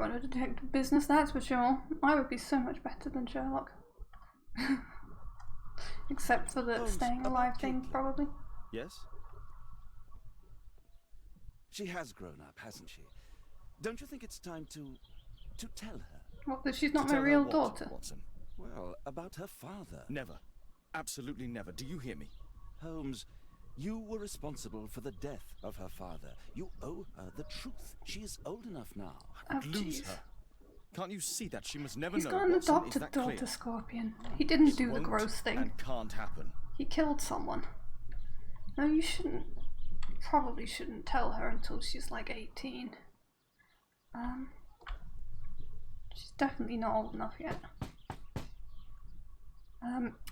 run a detective business, that's for sure. I would be so much better than Sherlock. Except for the staying alive thing, probably. Yes? She has grown up, hasn't she? Don't you think it's time to tell her? What, that she's not my real daughter? Watson? Well, about her father. Never. Absolutely never. Do you hear me? Holmes, you were responsible for the death of her father. You owe her the truth. She is old enough now. Oh, Lose her. Can't you see that? She must never He's know. got an Watson, adopted daughter, Scorpion. He didn't do the gross thing. And can't happen. He killed someone. No, you shouldn't. Probably shouldn't tell her until she's like 18. She's definitely not old enough yet.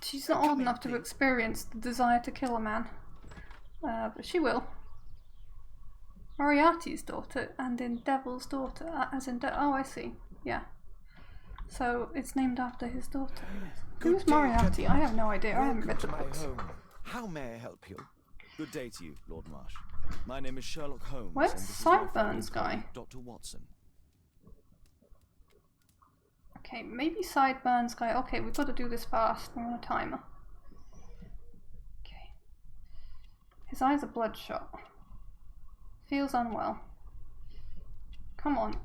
She's not old enough to experience the desire to kill a man. But she will. Moriarty's daughter, and in Devil's daughter, as in oh, I see. Yeah. So it's named after his daughter. Who's Moriarty? I have no idea. I haven't read the books. How may I help you? Good day to you, Lord Marsh. My name is Sherlock Holmes. Where's and this is my Sideburns friend, guy? Dr. Watson. Okay, maybe Sideburns guy. Okay, we've got to do this fast. We're on a timer. Okay. His eyes are bloodshot. Feels unwell. Come on.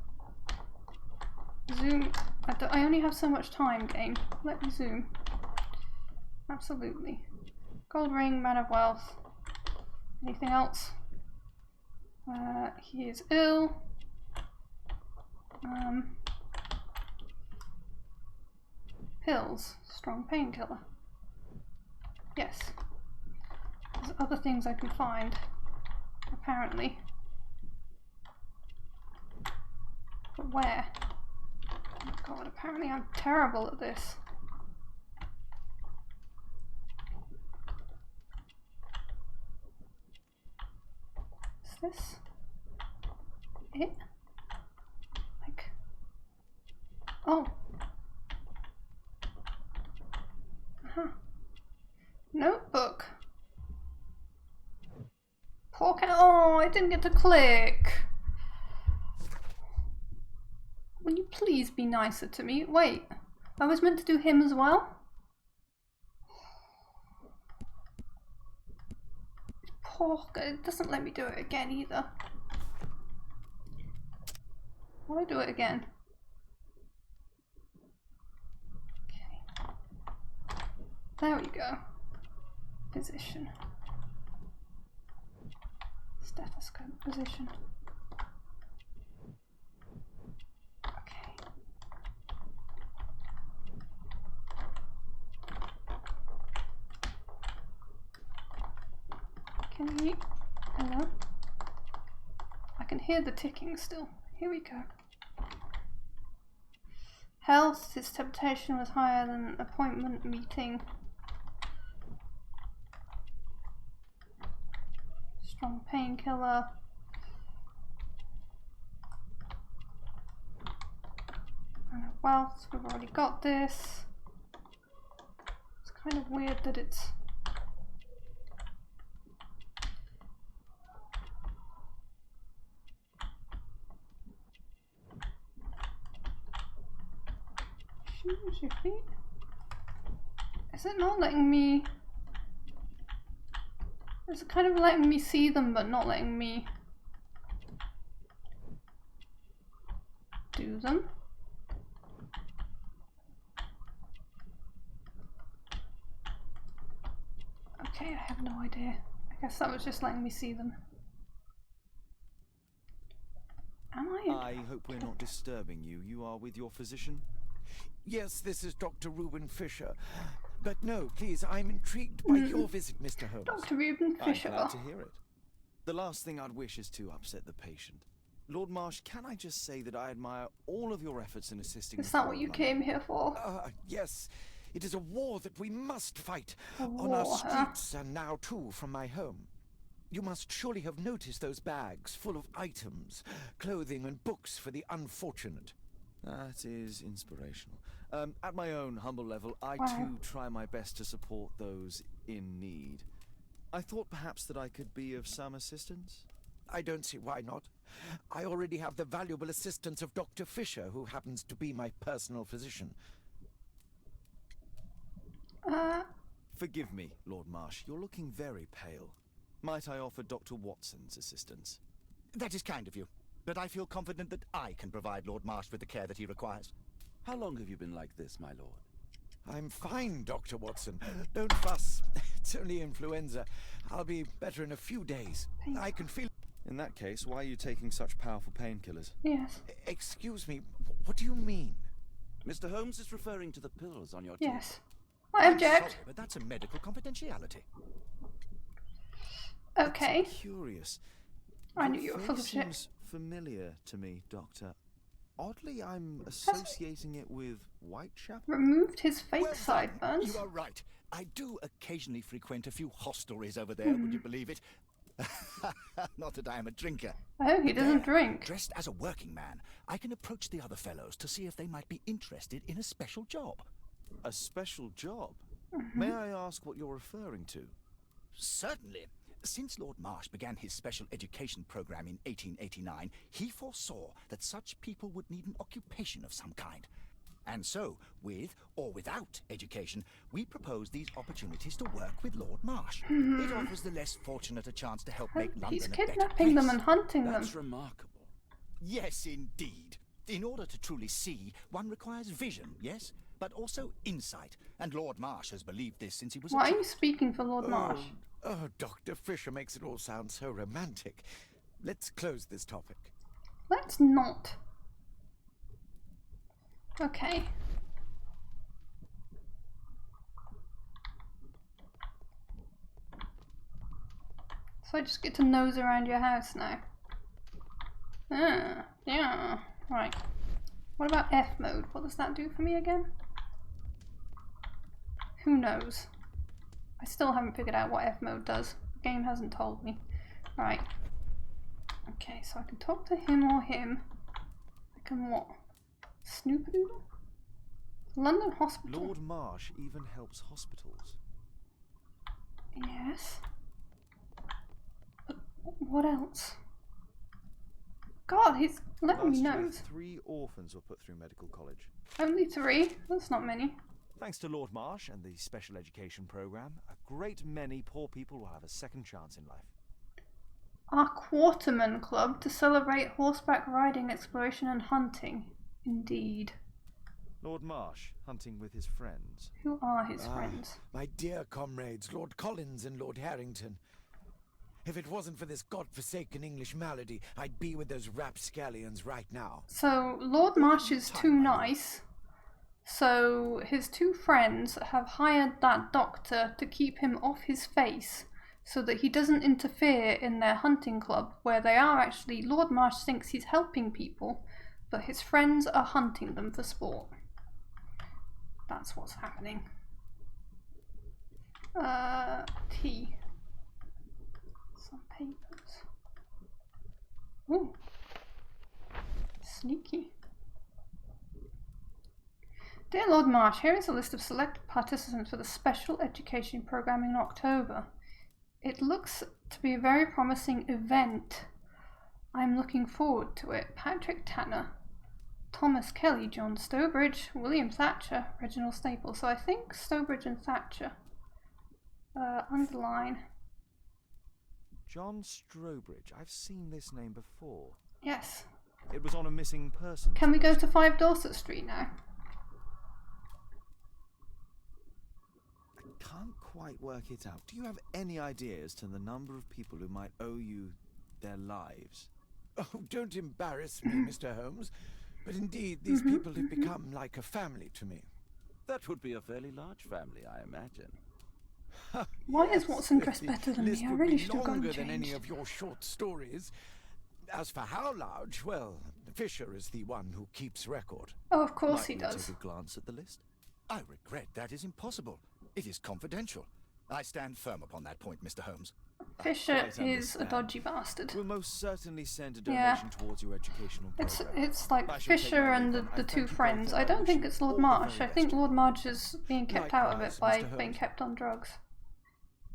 Zoom. I only have so much time, game. Let me zoom. Absolutely. Gold ring, man of wealth. Anything else? He is ill. Pills. Strong painkiller. Yes. There's other things I can find. Apparently. But where? Oh god, apparently I'm terrible at this. Is this it? Like, oh. Notebook. Pork. Oh, I didn't get to click. Will you please be nicer to me? Wait, I was meant to do him as well? Pork. It doesn't let me do it again either. Why do it again? Okay. There we go. Position. Stethoscope position. Okay. Can we... Hello? I can hear the ticking still. Here we go. Health, his temptation was higher than appointment meeting. Strong painkiller. And wealth, we've already got this. It's kind of weird that it's... Shoes, your feet? Is it not letting me... It's kind of letting me see them, but not letting me do them. Okay, I have no idea. I guess that was just letting me see them. Am I? I hope we're not disturbing you. You are with your physician? Yes, this is Dr. Reuben Fisher. But no, please, I'm intrigued by your visit, Mr. Holmes. Dr. Reuben Fisher. I'm glad to hear it. The last thing I'd wish is to upset the patient. Lord Marsh, can I just say that I admire all of your efforts in assisting... Is that what you came here for? Yes. It is a war that we must fight. On our streets, and now too from my home. You must surely have noticed those bags full of items, clothing and books for the unfortunate. That is inspirational. At my own humble level, I too try my best to support those in need. I thought perhaps that I could be of some assistance. I don't see why not. I already have the valuable assistance of Dr. Fisher, who happens to be my personal physician. Forgive me, Lord Marsh. You're looking very pale. Might I offer Dr. Watson's assistance? That is kind of you, but I feel confident that I can provide Lord Marsh with the care that he requires. How long have you been like this, my lord? I'm fine, Dr. Watson. Don't fuss. It's only influenza. I'll be better in a few days. I can feel... In that case, why are you taking such powerful painkillers? Yes. Excuse me, what do you mean? Mr. Holmes is referring to the pills on your table. Yes. I object. Sorry, but that's a medical confidentiality. Okay. Curious. I knew you were Your full of face shit. seems familiar to me, Doctor. Oddly, I'm associating it with Whitechapel. Removed his fake Well done. sideburns. You are right. I do occasionally frequent a few hostelries over there, would you believe it? Not that I am a drinker. Oh, he doesn't There, drink. Dressed as a working man, I can approach the other fellows to see if they might be interested in a special job. A special job? May I ask what you're referring to? Certainly. Since Lord Marsh began his special education program in 1889, he foresaw that such people would need an occupation of some kind. And so, with or without education, we propose these opportunities to work with Lord Marsh. It offers the less fortunate a chance to help make London He's a better kidnapping them place. and hunting them. That's remarkable. Yes, indeed. In order to truly see, one requires vision, yes? But also insight. And Lord Marsh has believed this since he was a Why are child. you speaking for Lord Marsh? Oh, Dr. Fisher makes it all sound so romantic. Let's close this topic. Let's not. Okay. So I just get to nose around your house now. Yeah. Right. What about F mode? What does that do for me again? Who knows? I still haven't figured out what F mode does. The game hasn't told me. Right. Okay, so I can talk to him or him. I can what? Snoopadoodle? London Hospital. Lord Marsh even helps hospitals. Yes. But what else? God, he's letting me Last know. year, 3 orphans were put through medical college. Only 3? That's not many. Thanks to Lord Marsh and the special education program, a great many poor people will have a second chance in life. Our Quarterman Club to celebrate horseback riding, exploration and hunting. Indeed. Lord Marsh, hunting with his friends. Who are his friends? My dear comrades, Lord Collins and Lord Harrington. If it wasn't for this godforsaken English malady, I'd be with those rapscallions right now. So, Lord Marsh is too nice. So, his 2 friends have hired that doctor to keep him off his face so that he doesn't interfere in their hunting club, where they are actually, Lord Marsh thinks he's helping people, but his friends are hunting them for sport. That's what's happening. T. Some papers. Ooh. Sneaky. Dear Lord Marsh, here is a list of select participants for the special education program in October. It looks to be a very promising event. I'm looking forward to it. Patrick Tanner, Thomas Kelly, John Stowbridge, William Thatcher, Reginald Staples. So I think Stowbridge and Thatcher. Underline. John Strobridge. I've seen this name before. Yes. It was on a missing person. Can we go to 5 Dorset Street now? I can't quite work it out. Do you have any idea as to the number of people who might owe you their lives? Oh, don't embarrass me, Mr. Holmes. But indeed, these people have become like a family to me. That would be a fairly large family, I imagine. Why is Watson dressed better than List me? I would really be should have gone longer and than any changed. of your short stories. As for how large, well, Fisher is the one who keeps record. Oh, of course Might he we does. take a glance at the list? I regret that is impossible. It is confidential. I stand firm upon that point, Mr. Holmes. Fisher quite is a understand. dodgy bastard. We'll most certainly send a Yeah. donation towards your educational It's program. it's like I shall take Fisher my and leave the then. I 2 thank you friends. both, I and don't wish think you it's Lord all the Marsh. very I think best. Lord Marsh is being kept out of Likewise, it by Mr. being Holmes. kept on drugs.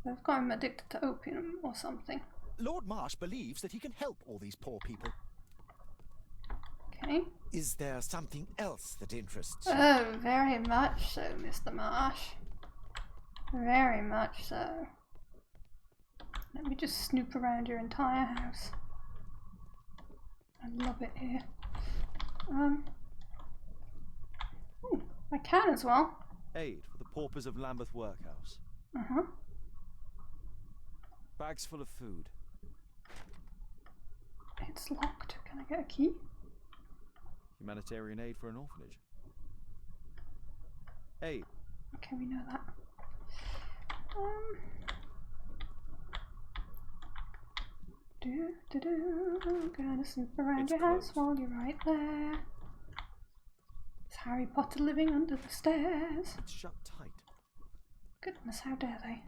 They've got him addicted to opium or something. Lord Marsh believes that he can help all these poor people. Okay. Is there something else that interests you? Oh, very much so, Mr. Marsh. Very much so. Let me just snoop around your entire house. I love it here. Ooh, I can as well. Aid for the paupers of Lambeth Workhouse. Uh-huh. Bags full of food. It's locked. Can I get a key? Humanitarian aid for an orphanage. Aid. Okay, we know that. Gonna snoop around It's your house closed. while you're right there. Is Harry Potter living under the stairs? It's shut tight. Goodness, how dare they?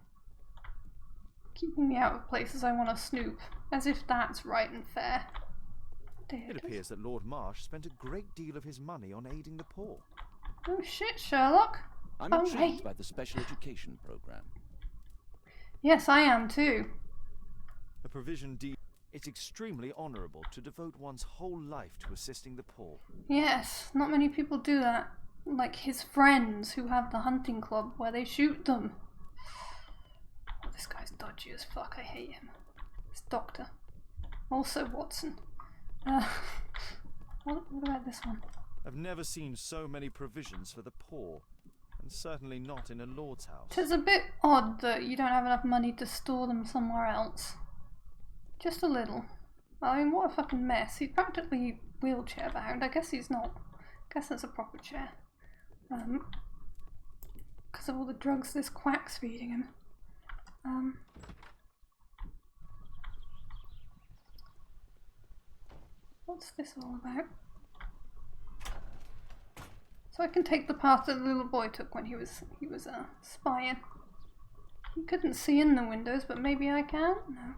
Keeping me out of places I want to snoop, as if that's right and fair. It appears that Lord Marsh spent a great deal of his money on aiding the poor. Oh shit, Sherlock! I'm Oh, intrigued wait. by the special education program. Yes, I am too. A provision deed. It's extremely honourable to devote one's whole life to assisting the poor. Yes, not many people do that. Like his friends who have the hunting club where they shoot them. Oh, this guy's dodgy as fuck, I hate him. This doctor. Also Watson. What about this one? I've never seen so many provisions for the poor, and certainly not in a lord's house. Tis a bit odd that you don't have enough money to store them somewhere else. Just a little. I mean, what a fucking mess. He's practically wheelchair bound. I guess he's not. I guess that's a proper chair. Because of all the drugs this quack's feeding him. What's this all about? So I can take the path that the little boy took when he was spying. He couldn't see in the windows, but maybe I can? No.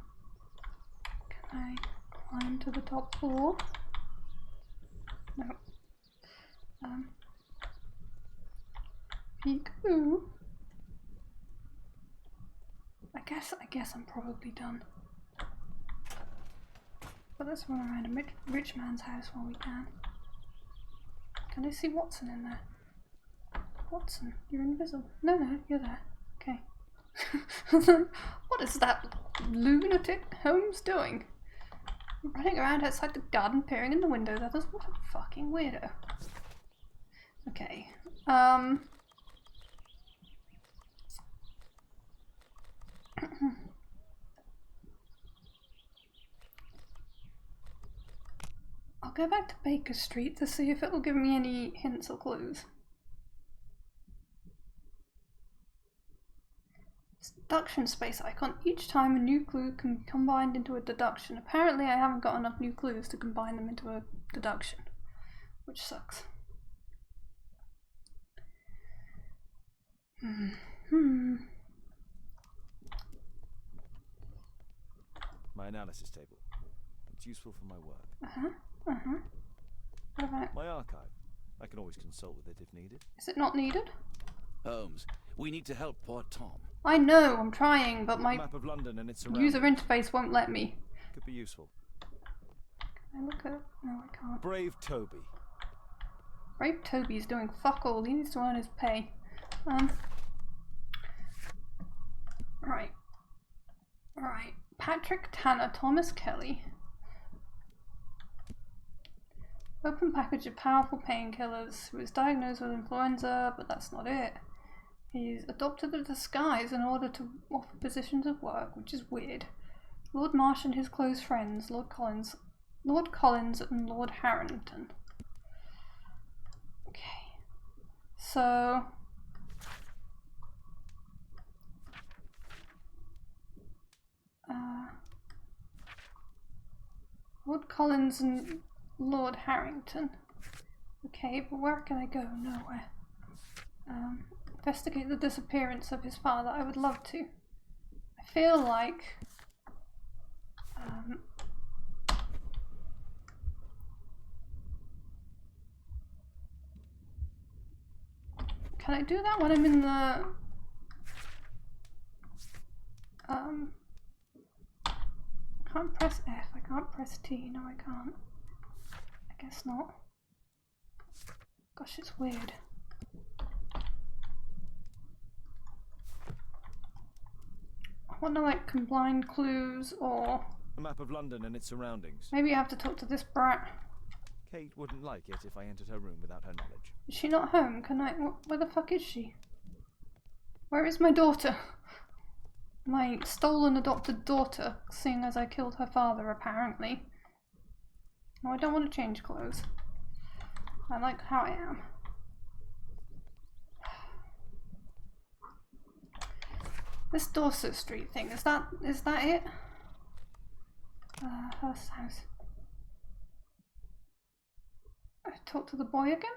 Can I climb to the top floor? No. Peek-oo. I guess I'm probably done. But let's run around a rich man's house while we can. Can I see Watson in there? Watson, you're invisible. No, you're there. Okay. What is that lunatic Holmes doing? Running around outside the garden, peering in the windows at us. What a fucking weirdo. Okay. I'll go back to Baker Street to see if it will give me any hints or clues. Deduction space icon. Each time a new clue can be combined into a deduction. Apparently I haven't got enough new clues to combine them into a deduction, which sucks. My analysis table. It's useful for my work. What about... My archive. I can always consult with it if needed. Is it not needed? Holmes, we need to help poor Tom. I know, I'm trying, but my Map of London and its surroundings. user interface won't let me. Could be useful. Can I look at... No, I can't. Brave Toby. Brave Toby's doing fuck all. He needs to earn his pay. Right. Patrick Tanner, Thomas Kelly. Open package of powerful painkillers. Who was diagnosed with influenza, but that's not it. He's adopted a disguise in order to offer positions of work, which is weird. Lord Marsh and his close friends, Lord Collins and Lord Harrington. Okay. So... Lord Collins and Lord Harrington. Okay, but where can I go? Nowhere. Investigate the disappearance of his father. I would love to. I feel like... Can I do that when I'm in the... can't press F. I can't press T. No, I can't. I guess not. Gosh, it's weird. I wonder, like, combine clues or... A map of London and its surroundings. Maybe I have to talk to this brat. Kate wouldn't like it if I entered her room without her knowledge. Is she not home? Can I... Where the fuck is she? Where is my daughter? My stolen adopted daughter, seeing as I killed her father, apparently. No, I don't want to change clothes. I like how I am. This Dorset Street thing, is that it? Hearst House. I talk to the boy again?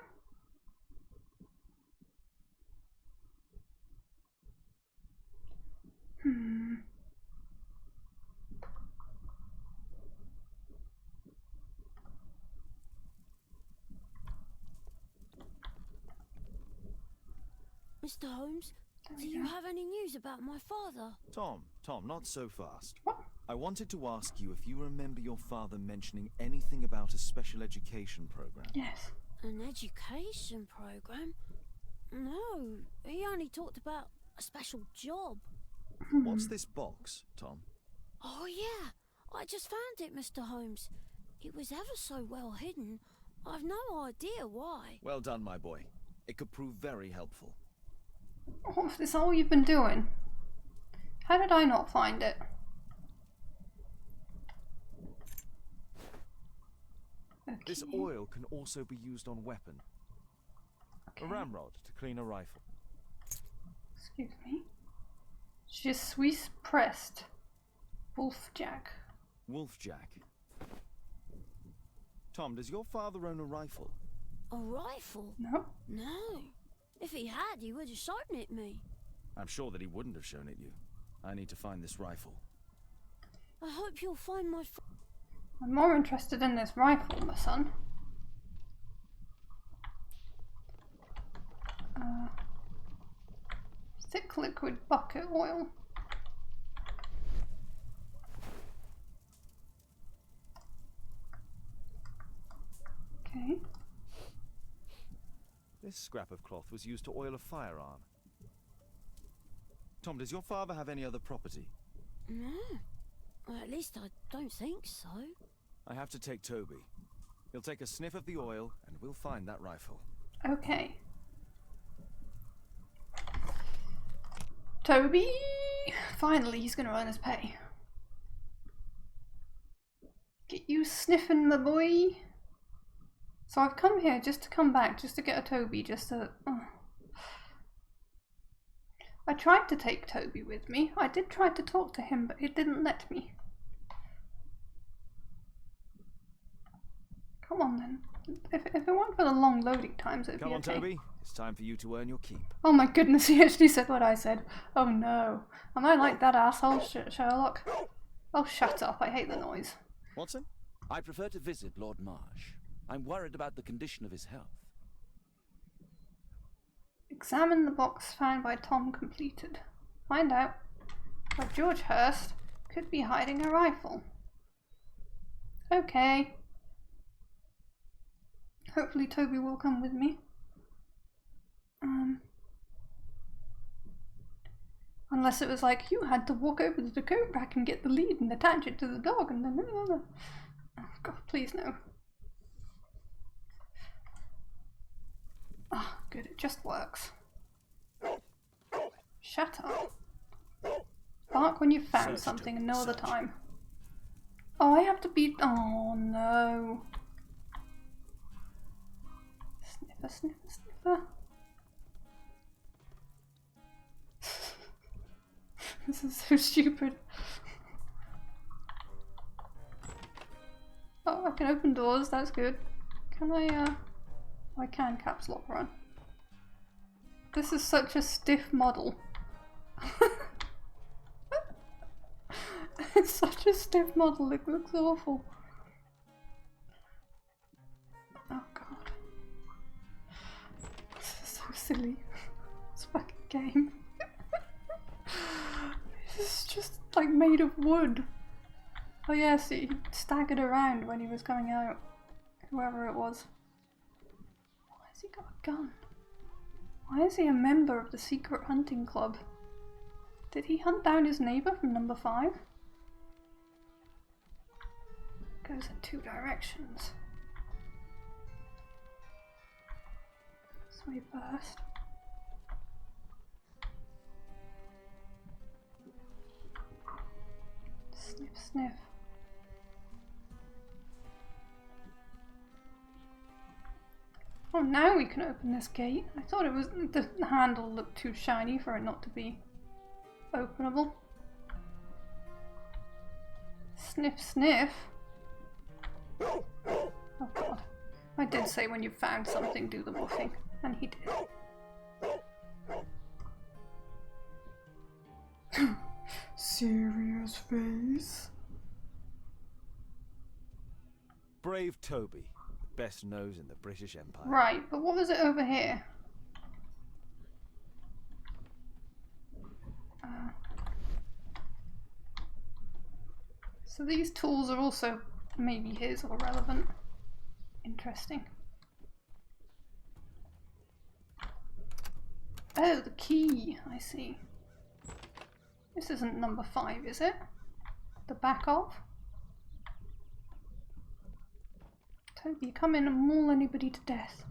Mr. Holmes, do you have any news about my father? Tom, not so fast. What? I wanted to ask you if you remember your father mentioning anything about a special education program. Yes. An education program? No, he only talked about a special job. What's this box, Tom? Oh yeah, I just found it, Mr. Holmes. It was ever so well hidden. I've no idea why. Well done, my boy. It could prove very helpful. Oh, is this all you've been doing? How did I not find it? Okay. This oil can also be used on weapon. Okay. A ramrod to clean a rifle. Excuse me. Je suis pressed. Wolfjack. Wolfjack. Tom, does your father own a rifle? A rifle? No. No. If he had, he would have shown it me. I'm sure that he wouldn't have shown it you. I need to find this rifle. I hope you'll find my I'm more interested in this rifle, my son. Thick liquid bucket oil. Okay. This scrap of cloth was used to oil a firearm. Tom, does your father have any other property? No. Well, at least I don't think so. I have to take Toby. He'll take a sniff of the oil, and we'll find that rifle. Okay. Toby! Finally, he's gonna earn his pay. Get you sniffing, my boy. So I've come here just to come back, just to get a Toby, just to... I tried to take Toby with me. I did try to talk to him, but it didn't let me. Come on then. If it weren't for the long loading times, it'd be okay. Come on, Toby. It's time for you to earn your keep. Oh my goodness, he actually said what I said. Oh no. Am I like that asshole, Sherlock? Oh, shut up. I hate the noise. Watson? I prefer to visit Lord Marsh. I'm worried about the condition of his health. Examine the box found by Tom completed. Find out where George Hurst could be hiding a rifle. Okay. Hopefully Toby will come with me. Unless it was like, you had to walk over to the coat rack and get the lead and attach it to the dog and then... Oh God, please no. Ah, oh, good, it just works. Shut up. Bark when you've found something and no other time. Oh, I have to be... Oh no. Sniffer, sniffer, sniffer. This is so stupid. Oh, I can open doors, that's good. Can I, oh, I can caps lock run. This is such a stiff model. It's such a stiff model, it looks awful. Oh god. This is so silly. This fucking game. This is just like made of wood. Oh yes, he staggered around when he was going out. Whoever it was. Why has he got a gun? Why is he a member of the secret hunting club? Did he hunt down his neighbour from number 5? Goes in 2 directions. This way first. Sniff, sniff. Oh, now we can open this gate. I thought it was the handle looked too shiny for it not to be openable. Sniff, sniff. Oh god. I did say when you found something, do the woofing. And he did. Serious face. Brave Toby. Best nose in the British Empire. Right, but what was it over here? So these tools are also maybe his or relevant. Interesting. Oh, the key, I see. This isn't number 5, is it? The back of? Toby, come in and maul anybody to death.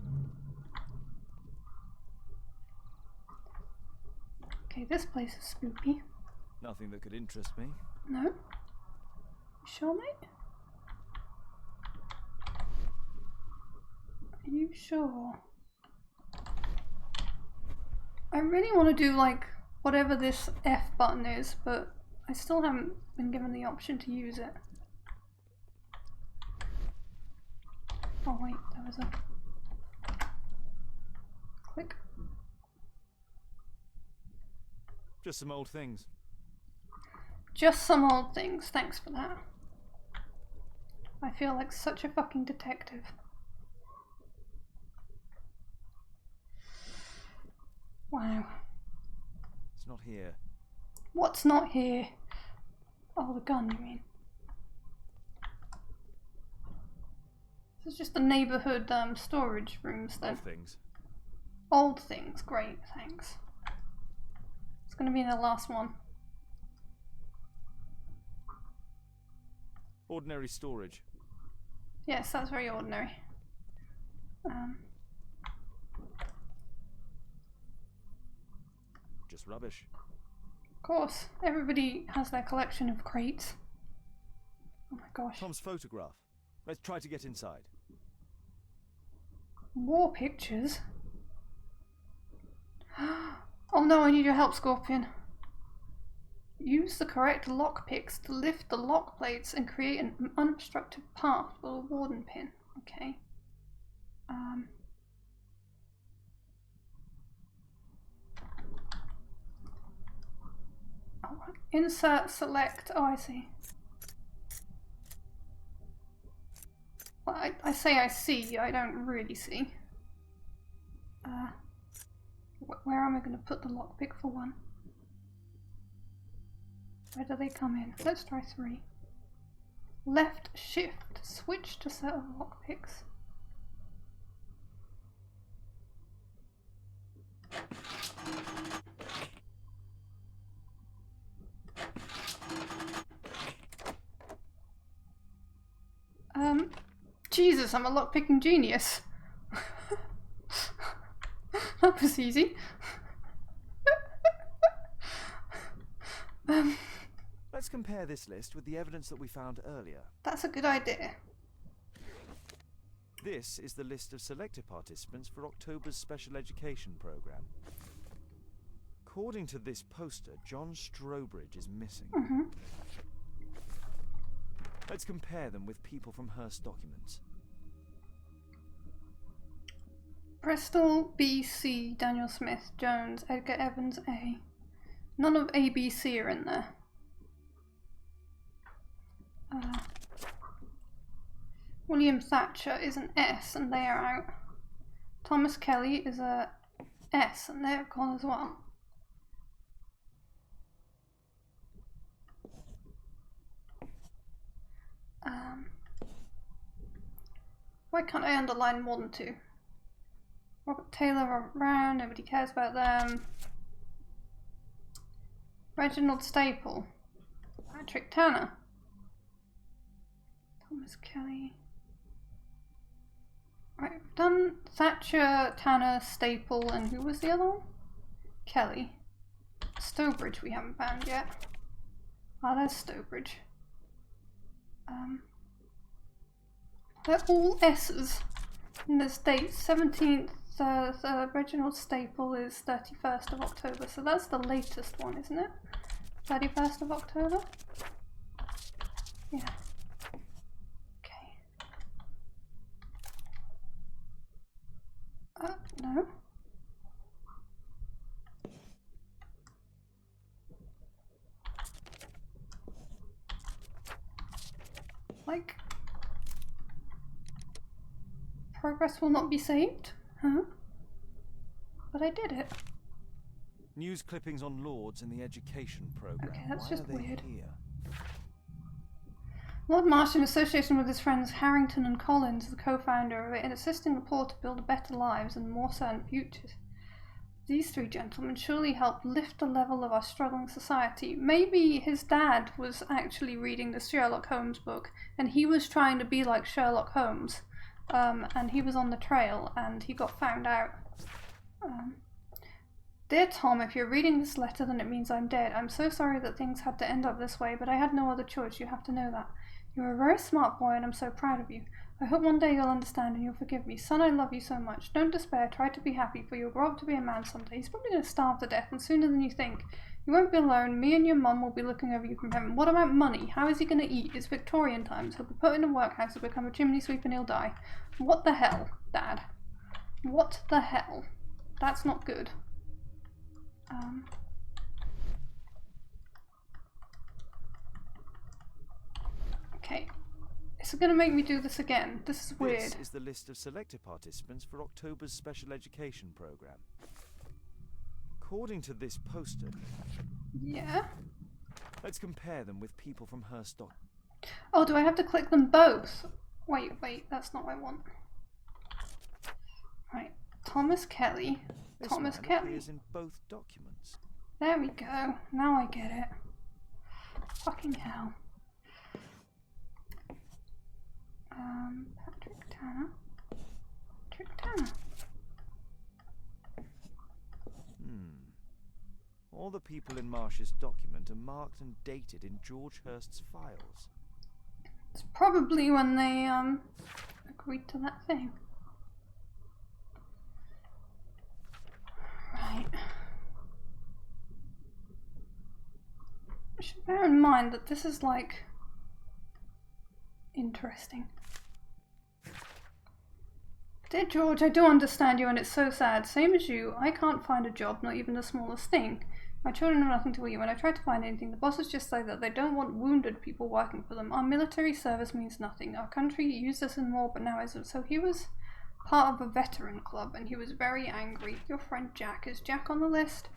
Okay, this place is spooky. Nothing that could interest me. No? You sure, mate? Are you sure? I really want to do like whatever this F button is, but I still haven't been given the option to use it. Oh wait, there was a click. Just some old things. Just some old things, thanks for that. I feel like such a fucking detective. Wow. It's not here. What's not here? Oh, the gun, you mean? This is just the neighbourhood storage rooms then. Old things. Old things, great, thanks. It's gonna be the last one. Ordinary storage. Yes, that's very ordinary. Just rubbish. Of course, everybody has their collection of crates. Oh my gosh. Tom's photograph. Let's try to get inside. War pictures? Oh no, I need your help, Scorpion. Use the correct lockpicks to lift the lock plates and create an unobstructed path for the warden pin. Okay. Oh, insert, select. Oh, I see. Well, I say I see, I don't really see. Where am I going to put the lockpick for one? Where do they come in? Let's try 3. Left shift, switch to set of lockpicks. Jesus, I'm a lockpicking genius. That was easy. Let's compare this list with the evidence that we found earlier. That's a good idea. This is the list of selected participants for October's special education program. According to this poster, John Strobridge is missing. Let's compare them with people from Hearst documents. Bristol, B.C., Daniel Smith, Jones, Edgar Evans, A. None of A, B, C are in there. William Thatcher is an S and they are out. Thomas Kelly is a S and they're gone as well. Why can't I underline more than 2? Robert Taylor around, nobody cares about them. Reginald Staple. Patrick Tanner. Thomas Kelly. Right, we've done Thatcher, Tanner, Staple, and who was the other one? Kelly. Stowbridge we haven't found yet. Ah, there's Stowbridge. They're all S's. And there's dates. 17th, Reginald Staple is 31st of October, so that's the latest one, isn't it? 31st of October? Yeah. Okay. No. Like, progress will not be saved? Huh? But I did it. News clippings on Lords in the education program. Okay, that's Why just are they weird. here? Lord Marsh, in association with his friends Harrington and Collins, is the co-founder of it, in assisting the poor to build better lives and more certain futures. These 3 gentlemen surely help lift the level of our struggling society. Maybe his dad was actually reading the Sherlock Holmes book, and he was trying to be like Sherlock Holmes, and he was on the trail, and he got found out. Dear Tom, if you're reading this letter, then it means I'm dead. I'm so sorry that things had to end up this way, but I had no other choice. You have to know that. You're a very smart boy, and I'm so proud of you. I hope one day you'll understand and you'll forgive me. Son, I love you so much. Don't despair. Try to be happy, for you'll grow up to be a man someday. He's probably going to starve to death, and sooner than you think. You won't be alone. Me and your mum will be looking over you from heaven. What about money? How is he going to eat? It's Victorian times. He'll be put in a workhouse, he'll become a chimney sweep, and he'll die. What the hell, Dad? What the hell? That's not good. Okay. It's going to make me do this again. This is weird. This is the list of selected participants for October's special education program. According to this poster, Yeah. let's compare them with people from her stock. Oh, do I have to click them both? Wait, that's not what I want. Right. Thomas Kelly. This Thomas man Kelly. appears in both documents. There we go. Now I get it. Fucking hell. Patrick Tanner. Patrick Tanner. All the people in Marsh's document are marked and dated in George Hurst's files. It's probably when they agreed to that thing. Right. I should bear in mind that this is like interesting. Dear George, I do understand you and it's so sad. Same as you, I can't find a job, not even the smallest thing. My children have nothing to eat. When I try to find anything, the bosses just say that they don't want wounded people working for them. Our military service means nothing. Our country used us in war, but now isn't. So he was part of a veteran club and he was very angry. Your friend Jack. Is Jack on the list?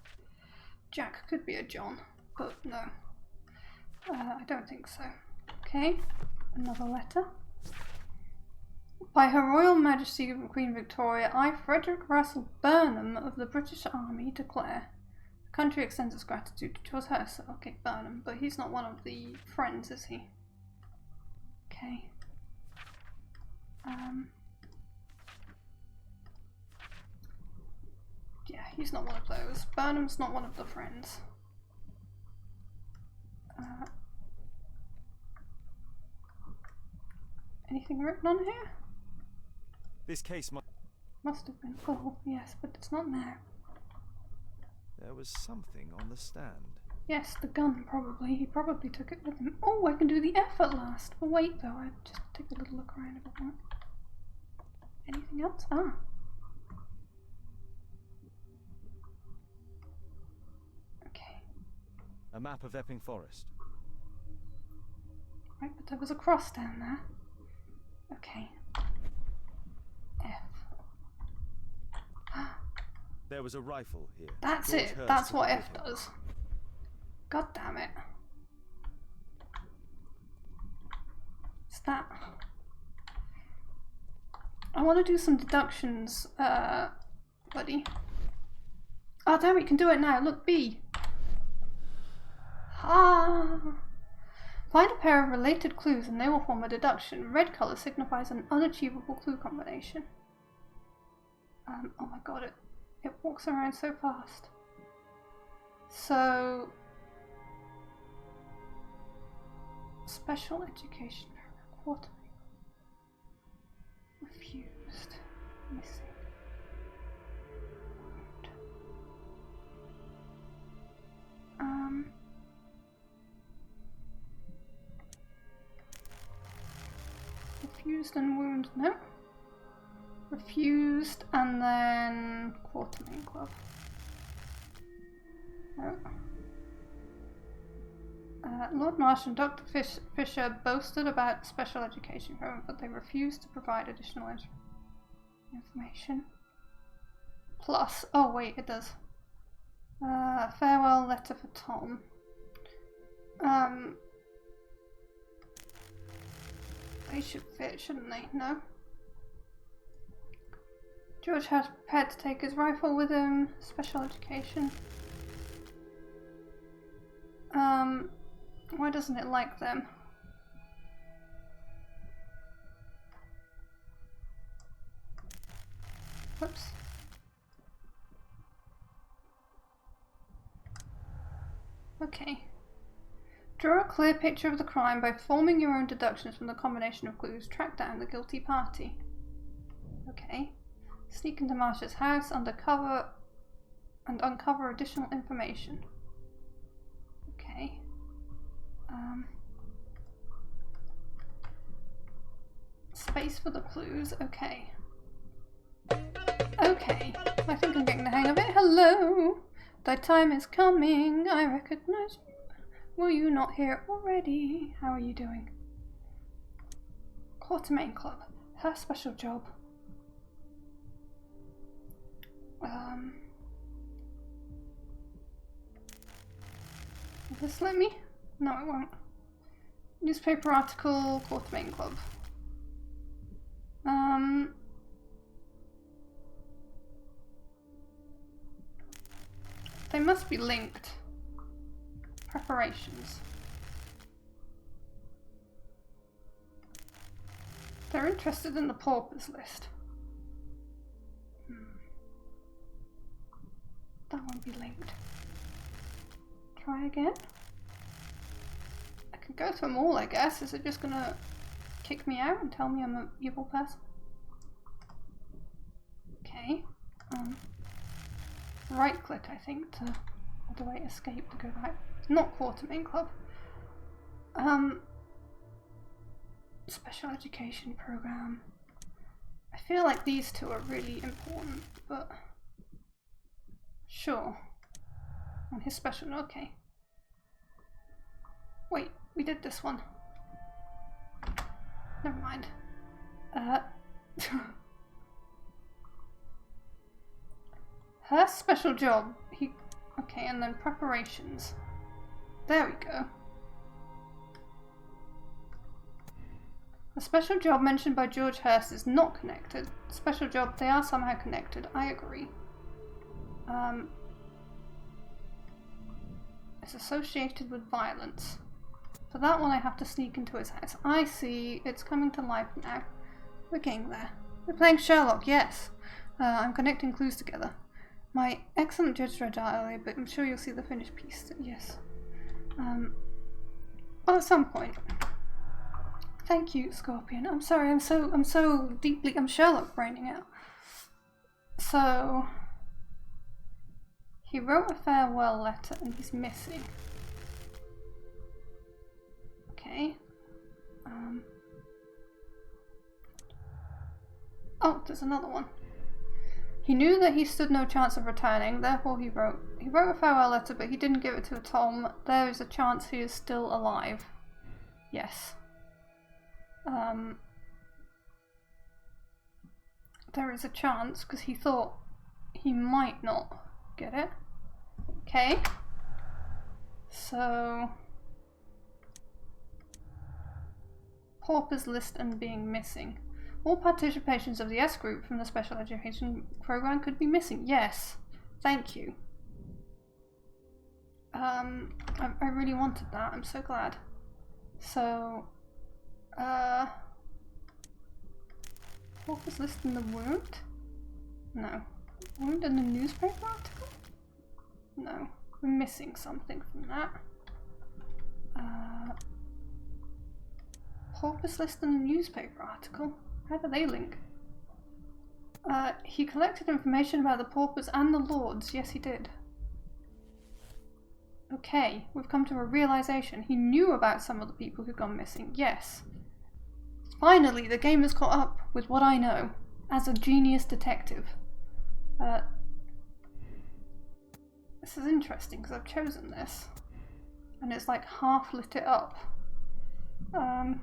Jack could be a John, but no. I don't think so. Okay, another letter. By Her Royal Majesty Queen Victoria, I, Frederick Russell Burnham of the British Army, declare. The country extends its gratitude towards her, so okay, Burnham, but he's not one of the friends, is he? Okay. Yeah, he's not one of those. Burnham's not one of the friends. Anything written on here? This case Must have been. Oh, yes, but it's not now. There was something on the stand. Yes, the gun, probably. He probably took it with him. Oh, I can do the F at last. But wait, though, I just take a little look around if I want. Anything else? Ah. Okay. A map of Epping Forest. Right, but there was a cross down there. Okay. F. There was a rifle here. That's George it. Hurst That's took what it F with him. does. God damn it. Is that... I want to do some deductions, buddy. Oh, damn, we can do it now. Look, B. Ah. Find a pair of related clues and they will form a deduction. Red colour signifies an unachievable clue combination. Oh my god, it walks around so fast. So... Special education program. Refused. Missing. Refused and wound, no. Refused and then Quartermain Club. No. Lord Marsh and Dr. Fisher boasted about special education program, but they refused to provide additional information. Plus, oh wait, it does. Farewell letter for Tom. They should fit, shouldn't they? No. George has prepared to take his rifle with him. Special education. Why doesn't it like them? Whoops. Okay. Draw a clear picture of the crime by forming your own deductions from the combination of clues. Track down the guilty party. Okay. Sneak into Marsha's house, undercover, and uncover additional information. Okay. Space for the clues. Okay. Okay. I think I'm getting the hang of it. Hello! Thy time is coming. I recognize you. Were you not here already? How are you doing? Quartermain Club. Her special job. Will this let me? No, it won't. Newspaper article, Quartermain Club. They must be linked. Preparations. They're interested in the paupers list. That won't be linked. Try again. I can go to them all, I guess. Is it just gonna kick me out and tell me I'm an evil person? Okay. Right click, I think, to auto escape to go back. Not Quartermain Club. Special education program. I feel like these two are really important, but sure. And his special, okay. Wait, we did this one. Never mind. Her special job, okay, and then preparations. There we go. A special job mentioned by George Hurst is not connected. Special job, they are somehow connected. I agree. It's associated with violence. For that one I have to sneak into his house. I see, it's coming to life now. We're getting there. We're playing Sherlock, yes. I'm connecting clues together. My excellent judge read earlier, but I'm sure you'll see the finished piece. Yes. Well, at some point. Thank you, Scorpion. I'm sorry, I'm so deeply, I'm Sherlock braining out. So, he wrote a farewell letter and he's missing. Okay. Oh, there's another one. He knew that he stood no chance of returning, therefore he wrote a farewell letter, but he didn't give it to Tom. There is a chance he is still alive. Yes. There is a chance, because he thought he might not get it. Okay. So... Paupers list and being missing. All participations of the S group from the special education program could be missing. Yes, thank you. I really wanted that. I'm so glad. So, what was listed in the wound? No. Wound in the newspaper article? No. We're missing something from that. Porpoise list in the newspaper article? How do they link? He collected information about the paupers and the lords. Yes, he did. Okay, we've come to a realization. He knew about some of the people who've gone missing. Yes. Finally, the game has caught up with what I know as a genius detective. This is interesting because I've chosen this. And it's like half lit it up. But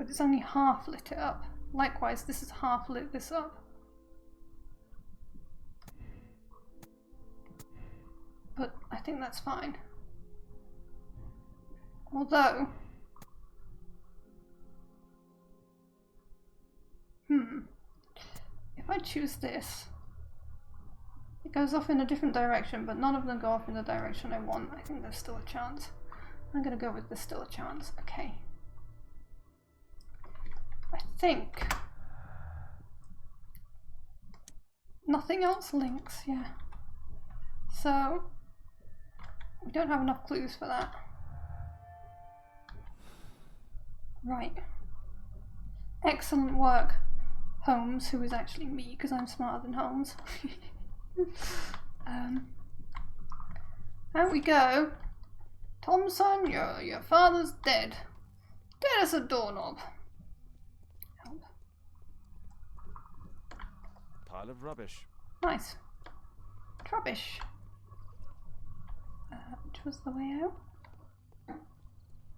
it's only half lit it up. Likewise, this is half lit this up. But I think that's fine. Although, if I choose this, it goes off in a different direction, but none of them go off in the direction I want. I think there's still a chance. I'm gonna go with there's still a chance. Okay. I think nothing else links, yeah. So we don't have enough clues for that. Right. Excellent work, Holmes, who is actually me because I'm smarter than Holmes. Out we go. Thompson, your father's dead. Dead as a doorknob. Help. Pile of rubbish. Nice. Rubbish. Which was the way out?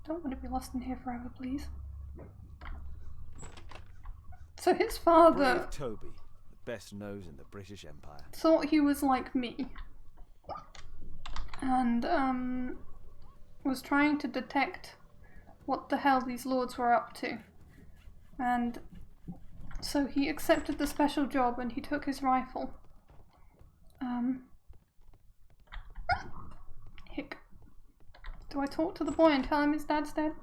Don't want to be lost in here forever, please. So his father... Brave Toby, the best nose in the British Empire. Thought he was like me. And, was trying to detect what the hell these lords were up to. And so he accepted the special job and he took his rifle. Hick. Do I talk to the boy and tell him his dad's dead?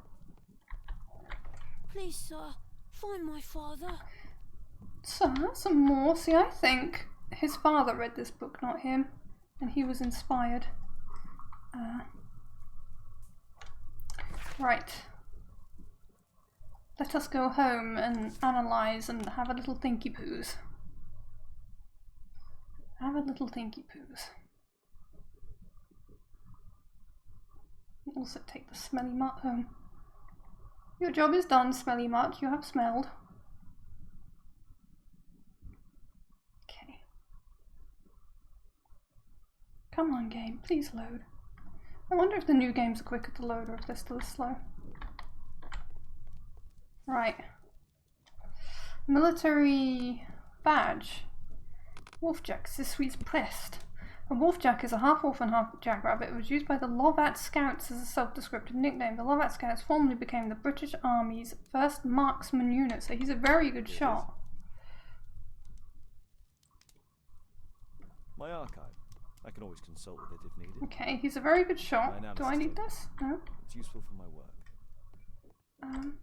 Please, sir, find my father. So, some more. See, I think his father read this book, not him, and he was inspired. Right. Let us go home and analyse and have a little thinky poos. Have a little thinky poos. Also take the smelly mutt home. Your job is done, smelly mutt. You have smelled. Okay. Come on, game. Please load. I wonder if the new games are quicker to load or if they're still slow. Right. Military badge. Wolfjack, this sweet's pressed. A wolfjack is a half wolf and half jackrabbit. It was used by the Lovat Scouts as a self-descriptive nickname. The Lovat Scouts formerly became the British Army's first marksman unit, so he's a very good shot. My archive. I can always consult with it if needed. Okay, he's a very good shot. Do I need this? No? It's useful for my work.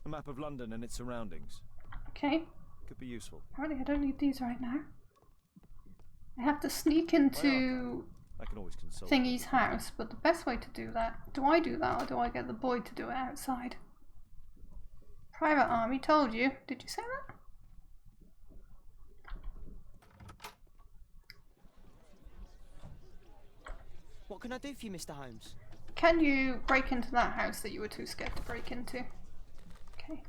A map of London and its surroundings. Okay. Could be useful. Apparently I don't need these right now. I have to sneak into I can always consult Thingy's house, but the best way to do that... Do I do that or do I get the boy to do it outside? Private Army told you. Did you say that? What can I do for you, Mr. Holmes? Can you break into that house that you were too scared to break into? Okay.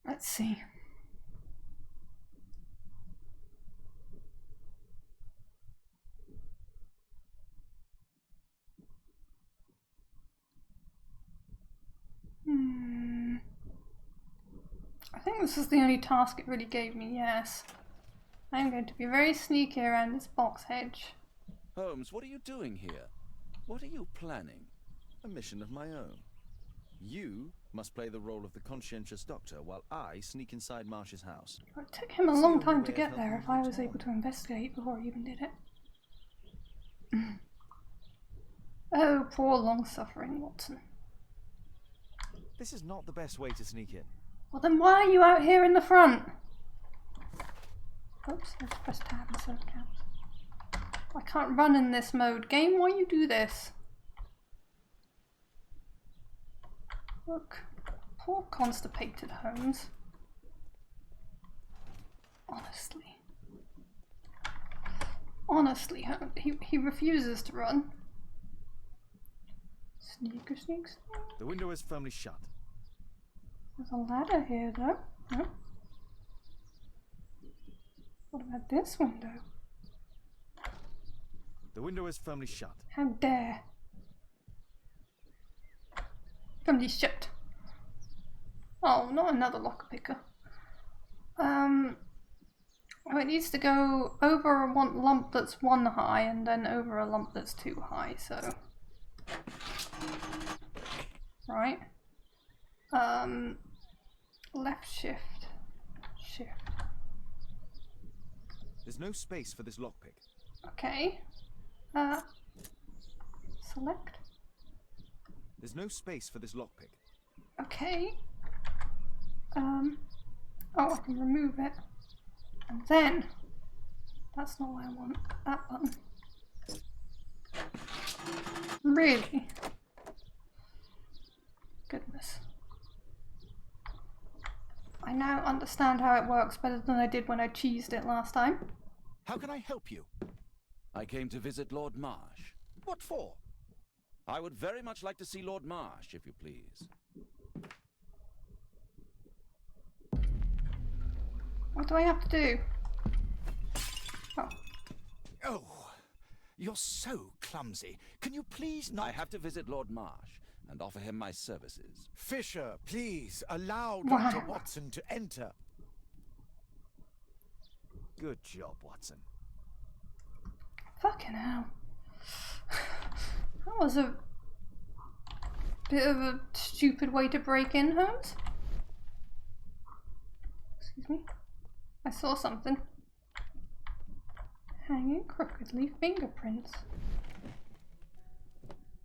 Let's see. I think this is the only task it really gave me, yes. I'm going to be very sneaky around this box hedge. Holmes, what are you doing here? What are you planning? A mission of my own. You must play the role of the conscientious doctor while I sneak inside Marsh's house. It took him a long time to get there if I was able to investigate before he even did it. Oh, poor long-suffering Watson. This is not the best way to sneak in. Well then why are you out here in the front? Oops, I just pressed tab instead of caps. I can't run in this mode. Game, why you do this? Look, poor constipated Holmes. Honestly, he refuses to run. Sneaker, sneak, sneak. The window is firmly shut. There's a ladder here, though. No. What about this window? The window is firmly shut. How dare! Firmly shut. Oh, not another locker picker. Oh, it needs to go over a lump that's 1 high and then over a lump that's 2 high, so... Right. Left shift. Shift. There's no space for this lockpick. Okay. Select. There's no space for this lockpick. Okay. Oh, I can remove it. And then, that's not what I want. That button. Really? Goodness. I now understand how it works better than I did when I cheesed it last time. How can I help you? I came to visit Lord Marsh. What for? I would very much like to see Lord Marsh, if you please. What do I have to do? Oh. Oh, you're so clumsy. Can you please not... I have to visit Lord Marsh and offer him my services. Fisher, please allow Wow. Dr. Watson to enter. Good job, Watson. Fucking hell. That was a bit of a stupid way to break in, Holmes. Excuse me. I saw something. Hanging crookedly fingerprints.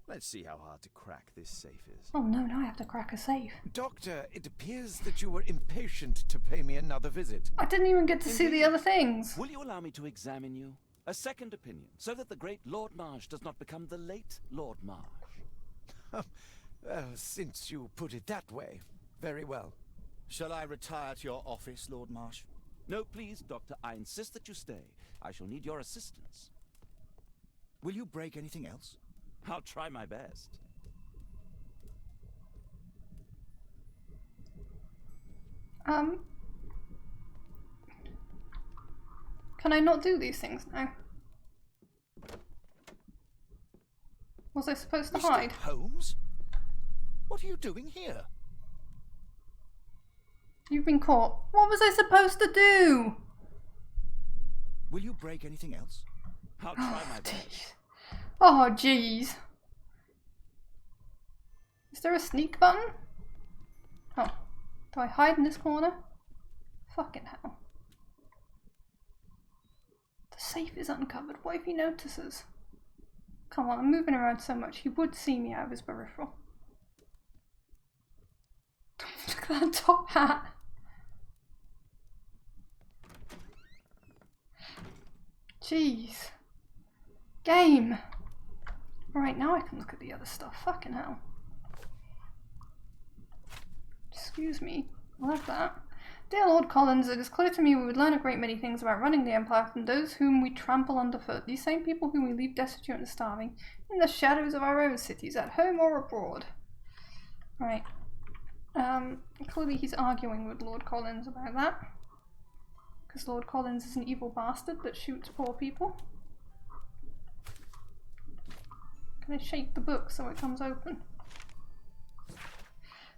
Let's see how hard to crack this safe is. Oh no, now I have to crack a safe. Doctor, it appears that you were impatient to pay me another visit. I didn't even get to see the other things. Will you allow me to examine you? A second opinion, so that the great Lord Marsh does not become the late Lord Marsh. Well, since you put it that way, very well. Shall I retire to your office, Lord Marsh? No, please, Doctor. I insist that you stay. I shall need your assistance. Will you break anything else? I'll try my best. Can I not do these things now? Was I supposed to Mr. hide? Holmes? What are you doing here? You've been caught. What was I supposed to do? Will you break anything else? I'll try my best. Oh, jeez. Is there a sneak button? Oh. Do I hide in this corner? Fucking hell. The safe is uncovered. What if he notices? Come on, I'm moving around so much. He would see me out of his peripheral. Look at that top hat. Jeez. Game. Right, now I can look at the other stuff. Fucking hell. Excuse me. I like that. Dear Lord Collins, it is clear to me we would learn a great many things about running the Empire from those whom we trample underfoot, these same people whom we leave destitute and starving, in the shadows of our own cities, at home or abroad. Right. Clearly he's arguing with Lord Collins about that. Because Lord Collins is an evil bastard that shoots poor people. Can I shake the book so it comes open?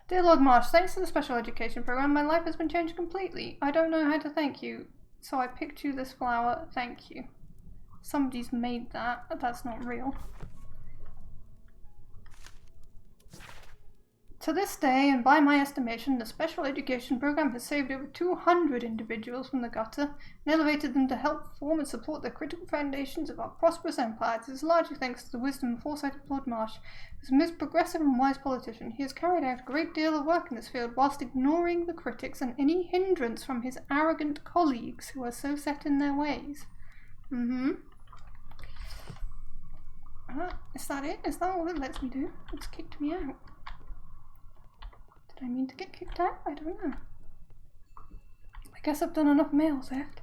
Dear Lord Marsh, thanks to the special education program, my life has been changed completely. I don't know how to thank you, so I picked you this flower. Thank you. Somebody's made that. That's not real. To this day, and by my estimation, the special education program has saved over 200 individuals from the gutter and elevated them to help form and support the critical foundations of our prosperous empire. This is largely thanks to the wisdom and foresight of Lord Marsh, who is a most progressive and wise politician. He has carried out a great deal of work in this field whilst ignoring the critics and any hindrance from his arrogant colleagues who are so set in their ways. Is that it? Is that all it lets me do? It's kicked me out. Did I mean to get kicked out? I don't know. I guess I've done enough mail theft.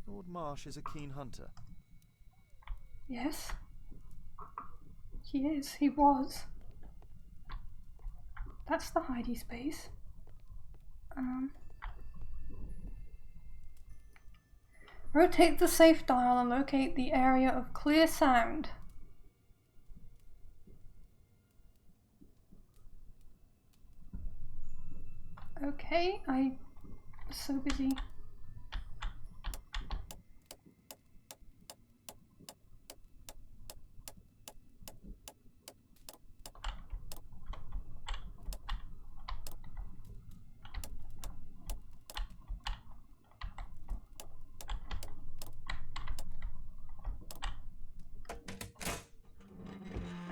Lord Marsh is a keen hunter. Yes. He is. He was. That's the hidey space. Rotate the safe dial and locate the area of clear sound. Okay, I was so busy.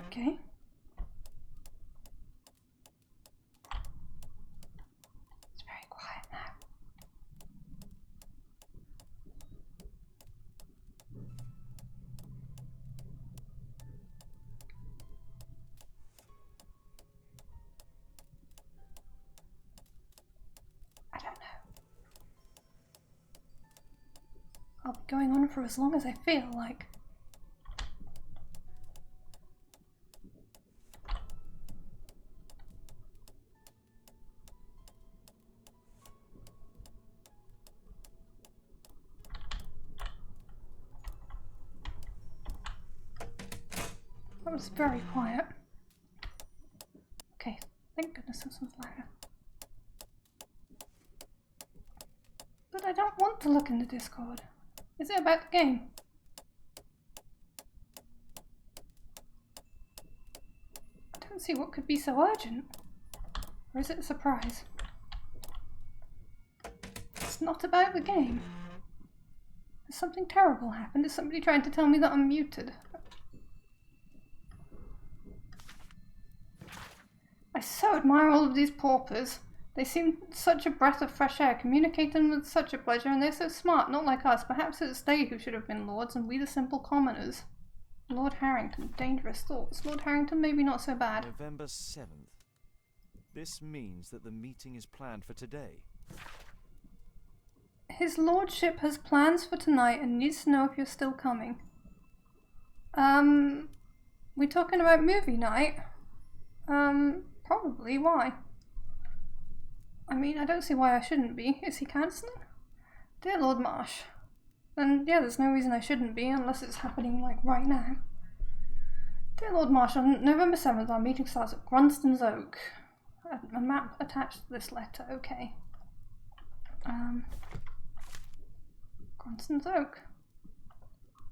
Okay. It's very quiet now. I don't know. I'll be going on for as long as I feel like. That was very quiet. Okay, thank goodness this was louder. But I don't want to look in the Discord. Is it about the game? I don't see what could be so urgent. Or is it a surprise? It's not about the game. Has something terrible happened? Is somebody trying to tell me that I'm muted? I so admire all of these paupers. They seem such a breath of fresh air, communicating with such a pleasure, and they're so smart, not like us. Perhaps it's they who should have been lords, and we the simple commoners. Lord Harrington, dangerous thoughts. Lord Harrington, maybe not so bad. November 7th. This means that the meeting is planned for today. His lordship has plans for tonight and needs to know if you're still coming. We talking about movie night? Probably. Why? I mean, I don't see why I shouldn't be. Is he cancelling? Dear Lord Marsh. And yeah, there's no reason I shouldn't be, unless it's happening, like, right now. Dear Lord Marsh, on November 7th, our meeting starts at Grunston's Oak. A map attached to this letter, okay. Grunston's Oak.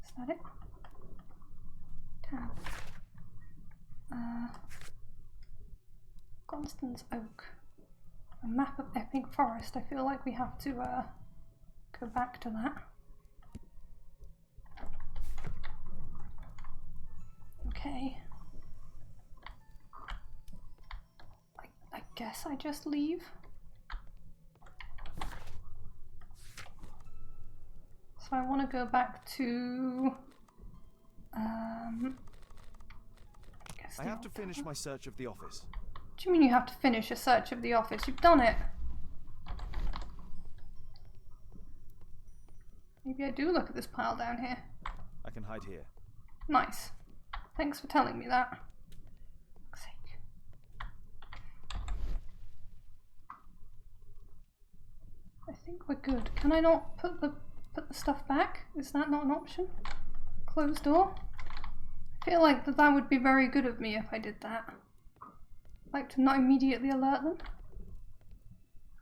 Is that it? Tab. Grunston's Oak. A map of Epping Forest. I feel like we have to go back to that. Okay. I guess I just leave. So I want to go back to I have to finish my search of the office. What do you mean you have to finish a search of the office? You've done it. Maybe I do look at this pile down here. I can hide here. Nice. Thanks for telling me that. For fuck's sake. I think we're good. Can I not put the stuff back? Is that not an option? Closed door? I feel like that would be very good of me if I did that. Like to not immediately alert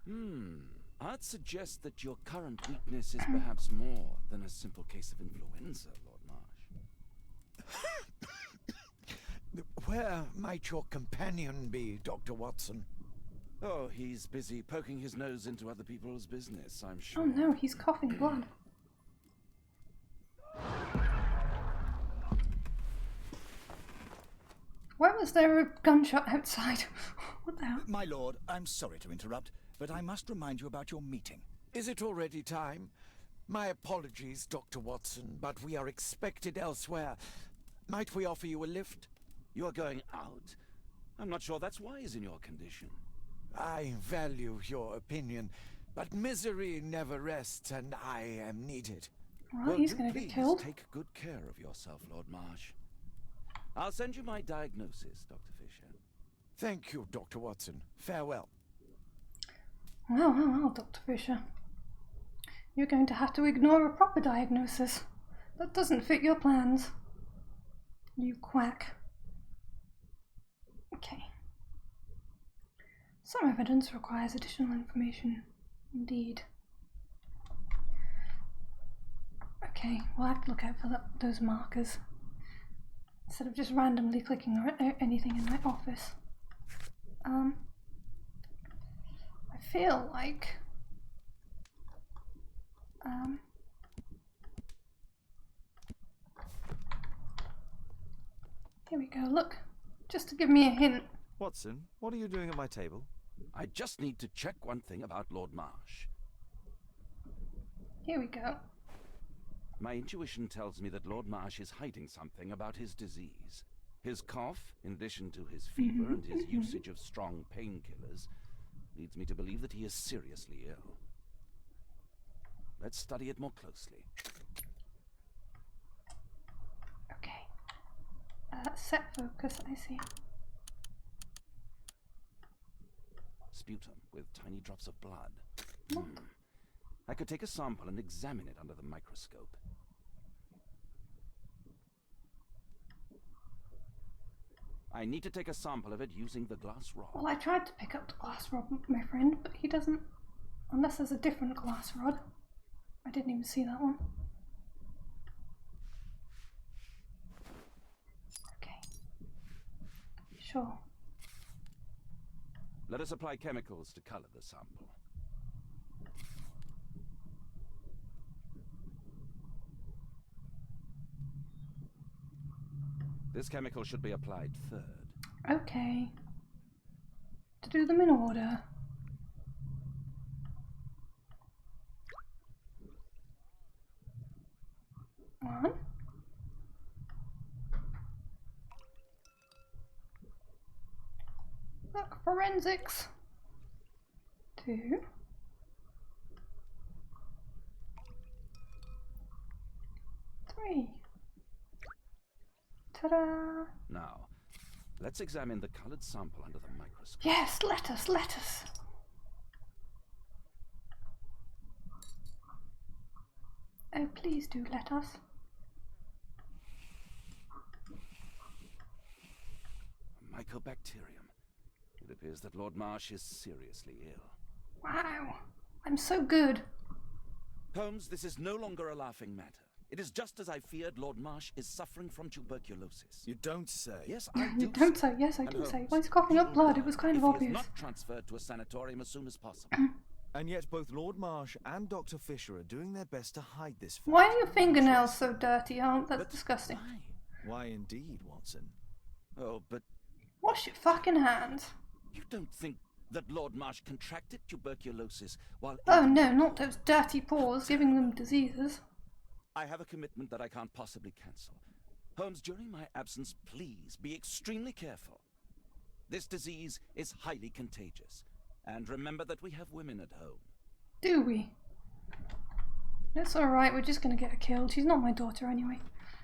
them? I'd suggest that your current weakness is perhaps more than a simple case of influenza, Lord Marsh. Where might your companion be, Dr. Watson? Oh, he's busy poking his nose into other people's business, I'm sure. Oh no, he's coughing blood. Why was there a gunshot outside? What the hell? My lord, I'm sorry to interrupt, but I must remind you about your meeting. Is it already time? My apologies, Dr. Watson, but we are expected elsewhere. Might we offer you a lift? You are going out? I'm not sure that's wise in your condition. I value your opinion, but misery never rests, and I am needed. Well, he's do gonna get please killed. take good care of yourself, Lord Marsh. I'll send you my diagnosis, Dr. Fisher. Thank you, Dr. Watson. Farewell. Well, Dr. Fisher. You're going to have to ignore a proper diagnosis. That doesn't fit your plans. You quack. Okay. Some evidence requires additional information. Indeed. Okay, we'll have to look out for those markers. Instead of just randomly clicking or anything in my office. I feel like here we go, look. Just to give me a hint. Watson, what are you doing at my table? I just need to check one thing about Lord Marsh. Here we go. My intuition tells me that Lord Marsh is hiding something about his disease. His cough, in addition to his fever and his usage of strong painkillers, leads me to believe that he is seriously ill. Let's study it more closely. Okay. Set focus, I see. Sputum with tiny drops of blood. What? I could take a sample and examine it under the microscope. I need to take a sample of it using the glass rod. Well, I tried to pick up the glass rod, my friend, but he doesn't. Unless there's a different glass rod. I didn't even see that one. Okay. Sure. Let us apply chemicals to color the sample. This chemical should be applied third. Okay. To do them in order. One. Look, forensics. Two. Three. Ta-da! Now, let's examine the colored sample under the microscope. Yes, let us. Oh, please do let us. Mycobacterium. It appears that Lord Marsh is seriously ill. Wow, I'm so good. Holmes, this is no longer a laughing matter. It is just as I feared. Lord Marsh is suffering from tuberculosis. You don't say. Yes, I You do. don't say. say. Yes, I And do say. Holmes, Well, he's coughing he up will blood. die It was kind of if he obvious. is not transferred to a sanatorium as soon as possible. And yet both Lord Marsh and Dr. Fisher are doing their best to hide this fact. Why are your fingernails so dirty? Oh, that's But disgusting. why? Why indeed, Watson? Oh, but Wash your fucking hands. you don't think that Lord Marsh contracted tuberculosis while... Oh no, not those dirty paws giving them diseases. I have a commitment that I can't possibly cancel. Holmes, during my absence, please be extremely careful. This disease is highly contagious. And remember that we have women at home. Do we? It's alright, we're just gonna get her killed. She's not my daughter anyway.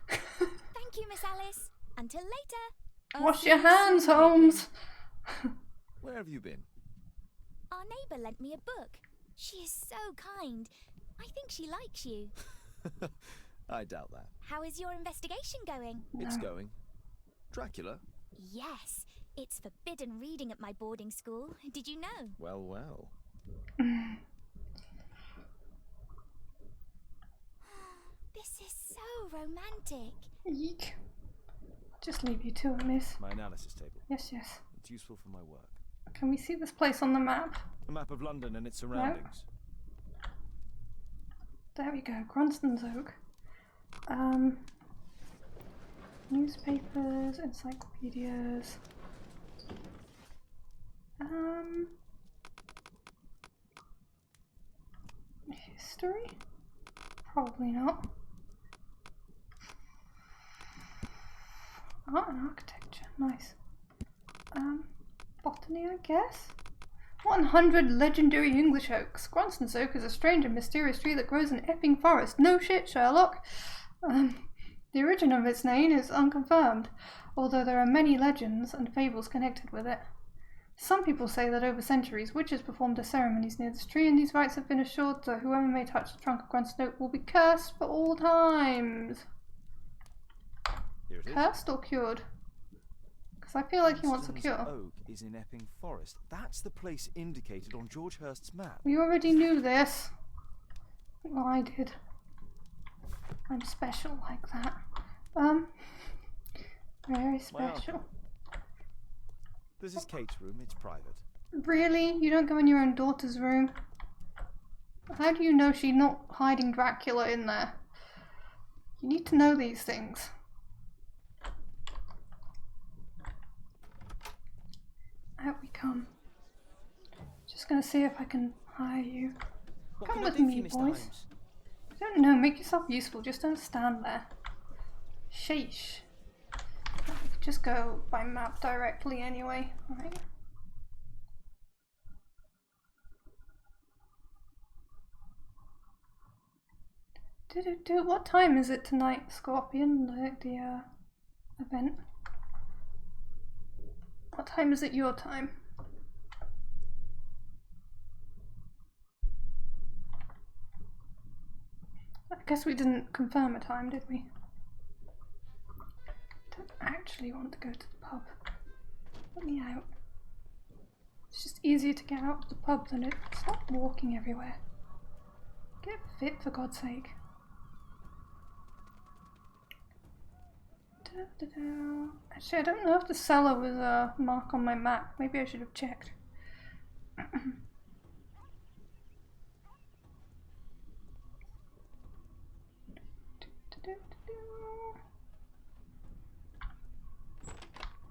Thank you, Miss Alice. Until later. I'll Wash see your you hands, soon, Holmes. Where have you been? Our neighbour lent me a book. She is so kind. I think she likes you. I doubt that. How is your investigation going? It's going. Dracula? Yes, it's forbidden reading at my boarding school. Did you know? Well, well. This is so romantic. Eek. just leave you to it, miss. My analysis table. Yes, yes. It's useful for my work. Can we see this place on the map? A map of London and its surroundings. There we go, Gronston's Oak. Newspapers, encyclopedias. History? Probably not. Art and architecture, nice. Botany, I guess? 100 legendary English oaks. Gronston's Oak is a strange and mysterious tree that grows in Epping Forest. No shit, Sherlock. The origin of its name is unconfirmed, although there are many legends and fables connected with it. Some people say that over centuries, witches performed their ceremonies near this tree, and these rites have been assured that whoever may touch the trunk of Gronston Oak will be cursed for all times. Here it is. Cursed or cured? Because I feel like he wants a Gronston's cure. Oak is in Epping Forest. That's the place indicated on George Hurst's map. We already knew this. Well, I did. I'm special like that. Very special. This is Kate's room. It's private. Really? You don't go in your own daughter's room? How do you know she's not hiding Dracula in there? You need to know these things. Out we come. Just gonna see if I can hire you. What Come can I with do for me, you, Mr. boys. Holmes? I don't know, make yourself useful, just don't stand there. Sheesh. We could just go by map directly anyway, right? What time is it tonight, Scorpion, the event? What time is it your time? I guess we didn't confirm a time, did we? I don't actually want to go to the pub. Let me out. It's just easier to get out of the pub than it. Stop walking everywhere. Get fit, for God's sake. Actually, I don't know if the cellar was a mark on my map. Maybe I should have checked.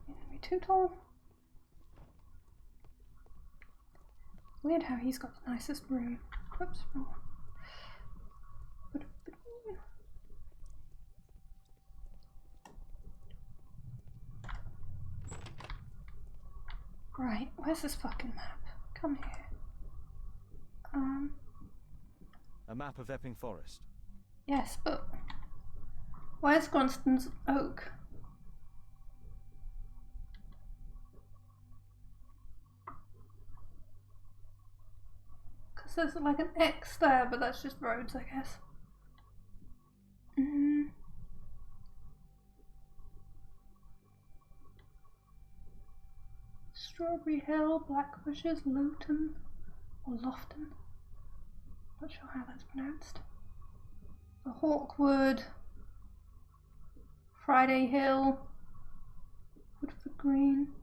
Enemy too tall. Weird how he's got the nicest room. Whoops, wrong one. Right, where's this fucking map? Come here. A map of Epping Forest. Yes, but where's Gronston's Oak? Because there's like an X there, but that's just roads, I guess. Strawberry Hill, Black Bushes, Lowton, or Lofton. Not sure how that's pronounced. The Hawkwood, Friday Hill, Woodford Green,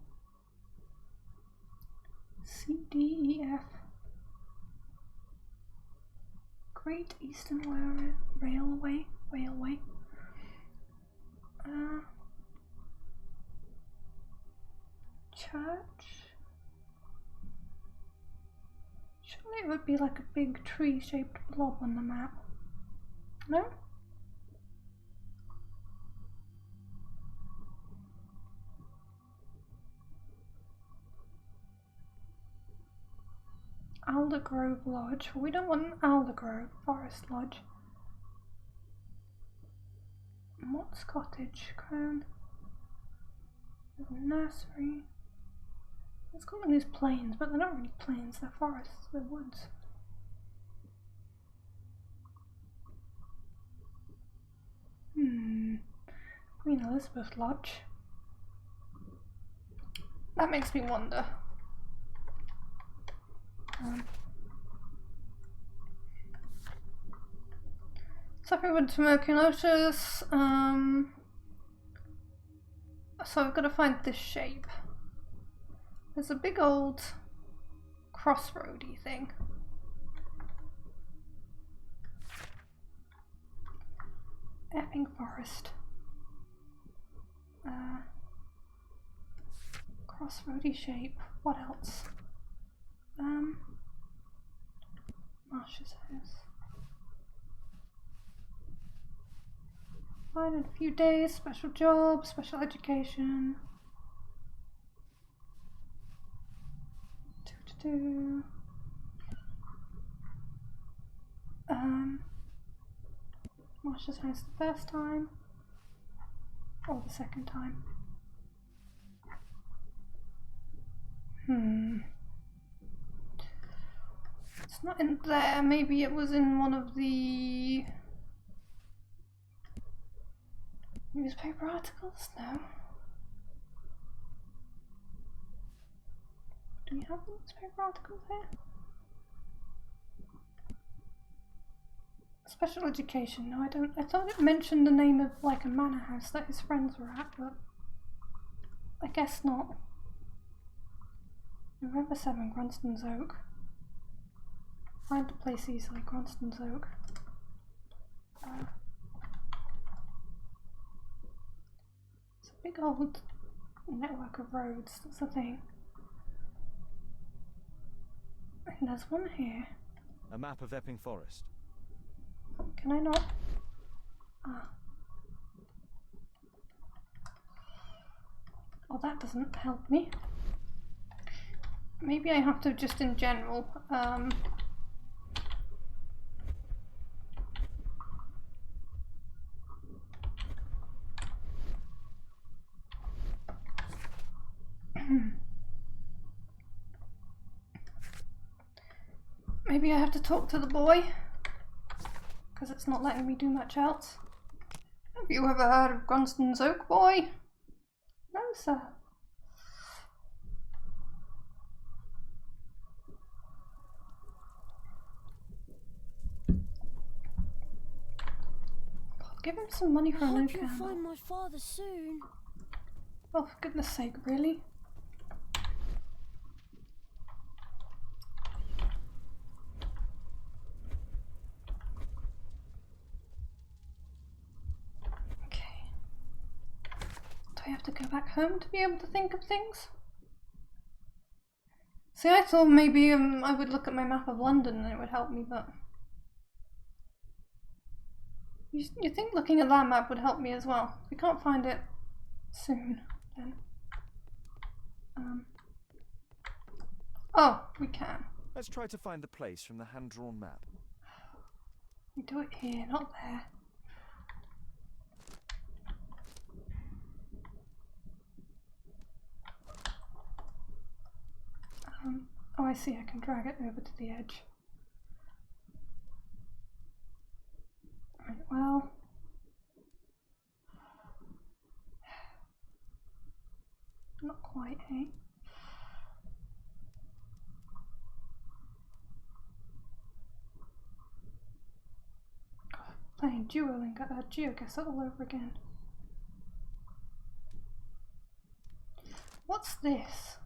CDEF, Great Eastern Railway, Church. Surely it would be like a big tree-shaped blob on the map. No? Aldergrove Lodge. We don't want an Aldergrove Forest Lodge. Mott's Cottage, Crown. Little nursery. It's got one of these plains, but they're not really plains, they're forests, they're woods. Queen Elizabeth Lodge. That makes me wonder. Suffering with tuberculosis, So I've got to find this shape. There's a big old crossroady thing. Epping Forest. Crossroady shape. What else? Marsh's house. Fine in a few days. Special job. Special education. Marsh's house the first time. Or the second time. It's not in there. Maybe it was in one of the newspaper articles? No. Do we have newspaper articles here? Special education. No, I don't. I thought it mentioned the name of like a manor house that his friends were at, but I guess not. November 7, Grunston's Oak. Find the place easily, Grunston's Oak. It's a big old network of roads, that's the thing. And there's one here. A map of Epping Forest. Can I not? Ah. Oh, that doesn't help me. Maybe I have to just in general, maybe I have to talk to the boy, because it's not letting me do much else. Have you ever heard of Grunston's Oak, boy? No, sir. God, give him some money for a new Hope you'll candle. find my father soon. Oh, for goodness sake, really? Okay. Do I have to go back home to be able to think of things? See, I thought maybe I would look at my map of London and it would help me, but you think looking at that map would help me as well? If we can't find it soon, then oh, we can. Let's try to find the place from the hand-drawn map. We do it here, not there. Oh, I see, I can drag it over to the edge. Right, well. Not quite, eh? Playing GeoGuessr all over again. What's this?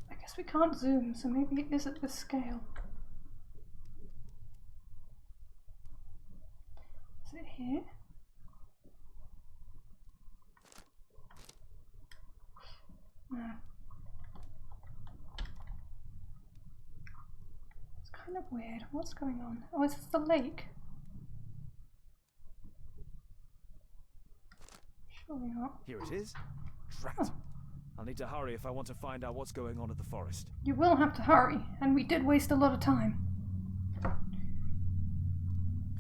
I guess we can't zoom, so maybe it is at this scale. Is it here? No. It's kind of weird. What's going on? Oh, is this the lake? Surely not. Here it is. Drat. Oh. I'll need to hurry if I want to find out what's going on at the forest. You will have to hurry, and we did waste a lot of time.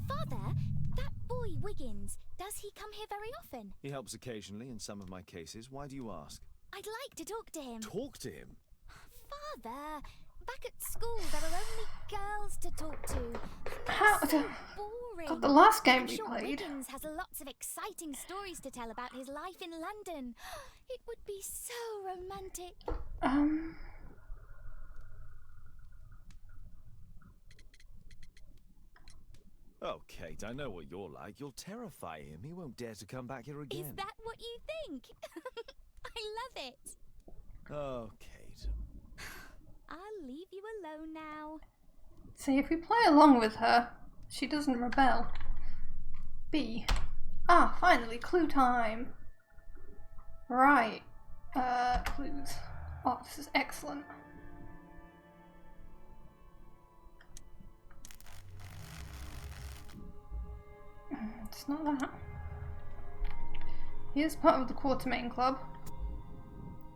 Father, that boy Wiggins, does he come here very often? He helps occasionally in some of my cases. Why do you ask? I'd like to talk to him. Talk to him? Father, back at school there are only girls to talk to. And How? they're so boring. God, the last game I'm we sure played. Wiggins has lots of exciting stories to tell about his life in London. It would be so romantic. Oh, Kate, I know what you're like. You'll terrify him. He won't dare to come back here again. Is that what you think? I love it. Oh, Kate. I'll leave you alone now. See, if we play along with her, she doesn't rebel. B. Ah, finally, clue time. Right. Clues. Oh, this is excellent. It's not that. He is part of the Quartermain Club.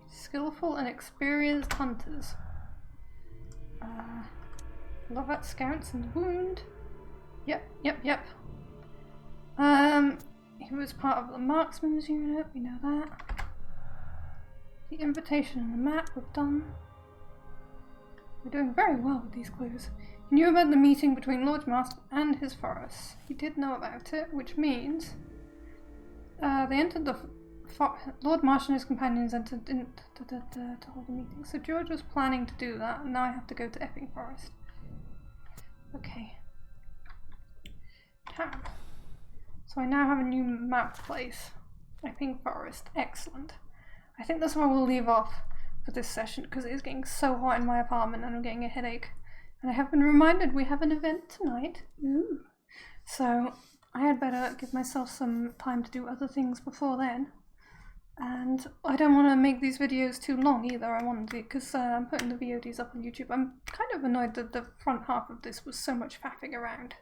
Skillful and experienced hunters. Lovat scouts and wound. Yep. He was part of the marksman's unit, we know that. The invitation and the map we've done. We're doing very well with these clues. He knew about the meeting between Lord Marsh and his forests. He did know about it, which means they entered the Lord Marsh and his companions entered in to hold a meeting. So George was planning to do that, and now I have to go to Epping Forest. Okay. Tab. So I now have a new map place. Epping Forest. Excellent. I think that's where we'll leave off for this session, because it is getting so hot in my apartment and I'm getting a headache. And I have been reminded we have an event tonight. Ooh. So I had better give myself some time to do other things before then. And I don't want to make these videos too long either. I want to, because I'm putting the VODs up on YouTube. I'm kind of annoyed that the front half of this was so much faffing around.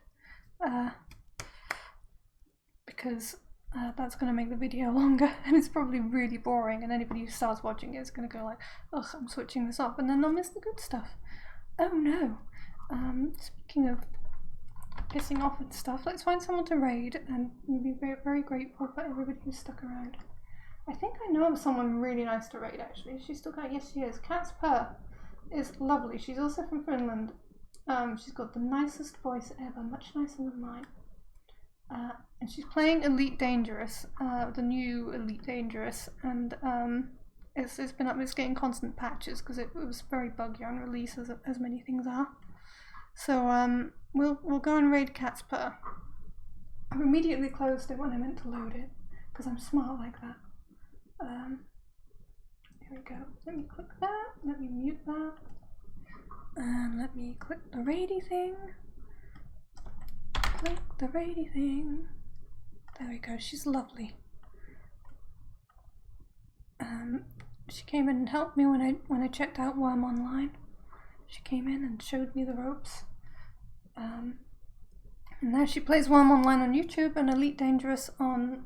Because that's going to make the video longer, and it's probably really boring, and anybody who starts watching it is going to go like, ugh, I'm switching this off, and then they'll miss the good stuff. Oh no. Speaking of pissing off and stuff, let's find someone to raid, and we'll be very, very grateful for everybody who's stuck around. I think I know of someone really nice to raid, actually. She's still going. Yes, she is. Cat's Purr is lovely. She's also from Finland. She's got the nicest voice ever, much nicer than mine. And she's playing Elite Dangerous, the new Elite Dangerous, and it's getting constant patches because it was very buggy on release, as many things are. So we'll go and raid Cat's Purr. I've immediately closed it when I meant to load it because I'm smart like that. Here we go. Let me click that. Let me mute that. And let me click the raidy thing. Click the raidy thing. There we go. She's lovely. She came in and helped me when I checked out Worm Online. She came in and showed me the ropes. And now she plays Worm Online on YouTube and Elite Dangerous on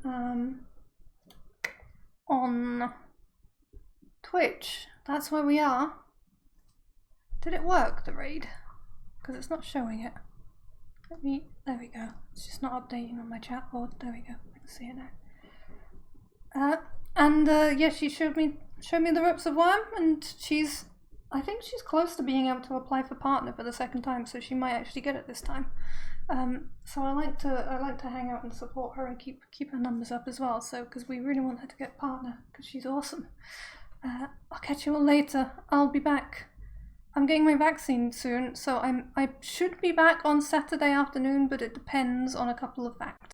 Twitch. That's where we are. Did it work, the raid? Because it's not showing it. There we go. It's just not updating on my chat board. There we go. I can see it now. Yeah, she showed me the ropes of Worm, and I think she's close to being able to apply for partner for the second time, so she might actually get it this time. So I like to hang out and support her and keep her numbers up as well. So because we really want her to get partner because she's awesome. I'll catch you all later. I'll be back. I'm getting my vaccine soon, so I should be back on Saturday afternoon, but it depends on a couple of factors.